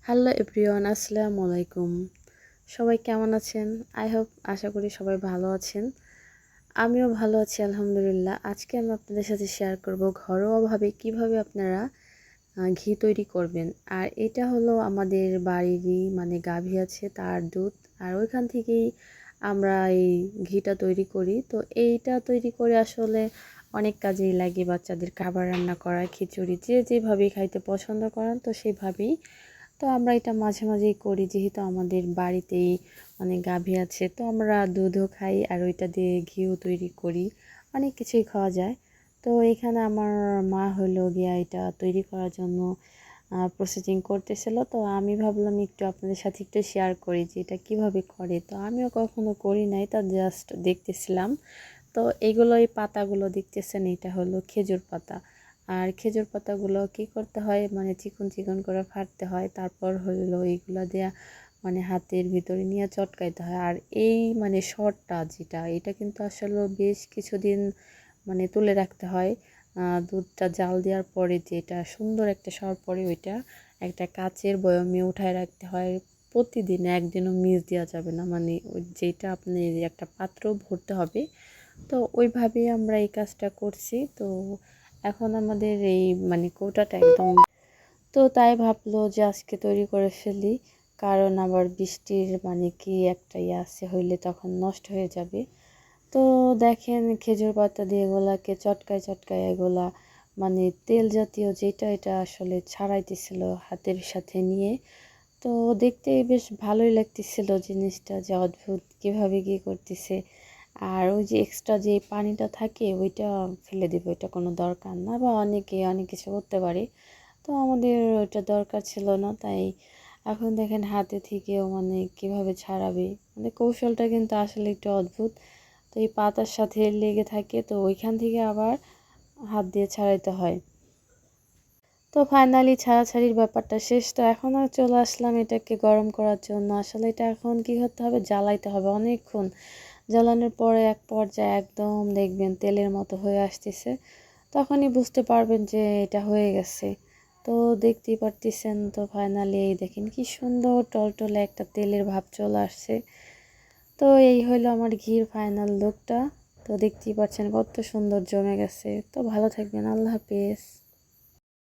Hello everyone, আসসালামু আলাইকুম। সবাই কেমন আছেন? আশা করি সবাই ভালো আছেন। আমিও ভালো আছি আলহামদুলিল্লাহ। আজকে আমি আপনাদের সাথে শেয়ার করব ঘরোয়াভাবে কিভাবে আপনারা ঘি তৈরি করবেন। আর এটা হলো আমাদের বাড়িরই গাভী আছে, তার দুধ। আর ওইখান থেকেই আমরা এই ঘিটা তৈরি করি। তো এইটা তৈরি করে আসলে অনেক কাজেই লাগে, বাচ্চাদের খাবার রান্না করা, খিচুড়ি, যে যেভাবেই খাইতে পছন্দ করেন তো সেভাবেই। তো আমরা এটা মাঝে মাঝেই করি, যেহেতু আমাদের বাড়িতেই গাভী আছে, তো আমরা দুধও খাই আর ওইটা দিয়ে ঘিও তৈরি করি, অনেক কিছুই খাওয়া যায়। তো এখানে আমার মা হলো গিয়া এটা তৈরি করার জন্য প্রসেসিং করতেছিল। তো আমি ভাবলাম একটু আপনাদের সাথে একটু শেয়ার করি যে এটা কীভাবে করে। তো আমিও কখনো করি নাই, তা জাস্ট দেখতেছিলাম। তো এগুলো, এই পাতাগুলো দেখতেছেন, এটা হলো খেজুর পাতা। আর খেজুর পাতাগুলো কি করতে হয়, চিকন চিকন করে ফাটতে হয়, তারপর হলো এইগুলো দেয়া হাতের ভিতরে নিয়ে চটকাইতে হয়। আর এই শরটা যেটা, এটা কিন্তু আসলে বেশ কিছুদিন তুলে রাখতে হয়। দুধটা জাল দেওয়ার পরে যেটা সুন্দর একটা সর পরে, ওইটা একটা কাচের বয়মে উঠায় রাখতে হয়। প্রতিদিন, একদিনও মিস দেওয়া যাবে না, ওই যেটা আপনি একটা পাত্র ভরতে হবে। তো ওইভাবেই আমরা এই কাজটা করছি। তো এখন আমাদের এই কৌটাটা একদম, তো তাই ভাবলো যে আজকে তৈরি করে ফেলি, কারণ আবার বৃষ্টির কি একটা আছে, হইলে তখন নষ্ট হয়ে যাবে। তো দেখেন, খেজুর পাতা দিয়ে এগুলাকে চটকায় চটকায় এগুলা তেল জাতীয় যেটা, এটা আসলে ছাড়াইতেছিল হাতের সাথে নিয়ে। তো দেখতে বেশ ভালোই লাগতেছিল জিনিসটা, যে অদ্ভুত কিভাবে কি করতেছে। আর ওই যে এক্সট্রা যে পানিটা থাকে ওইটা ফেলে দেবে, ওইটা কোনো দরকার না, বা অনেকে অনেক কিছু করতে পারে। তো আমাদের ওইটা দরকার ছিল না, তাই এখন দেখেন হাতে থেকেও কিভাবে ছাড়াবে, কৌশলটা কিন্তু আসলে একটু অদ্ভুত। তো এই পাতার সাথে লেগে থাকে, তো ওইখান থেকে আবার হাত দিয়ে ছাড়াইতে হয়। তো ফাইনালি ছাড়াছাড়ির ব্যাপারটা শেষ। তো এখন আর চলে আসলাম এটাকে গরম করার জন্য। আসলে এটা এখন কি করতে হবে, জ্বালাইতে হবে অনেকক্ষণ। জ্বালানোর পরে এক পর্যায়ে একদম দেখবেন তেলের মতো হয়ে আসতেছে, তখনই বুঝতে পারবেন যে এটা হয়ে গেছে। তো দেখতেই পারতেছেন, তো ফাইনালি এই দেখেন কি সুন্দর টলটলে একটা তেলের ভাব চলে আসছে। তো এই হলো আমার ঘির ফাইনাল লুকটা। তো দেখতেই পাচ্ছেন কত সুন্দর জমে গেছে। তো ভালো থাকবেন, আল্লাহ হাফেজ।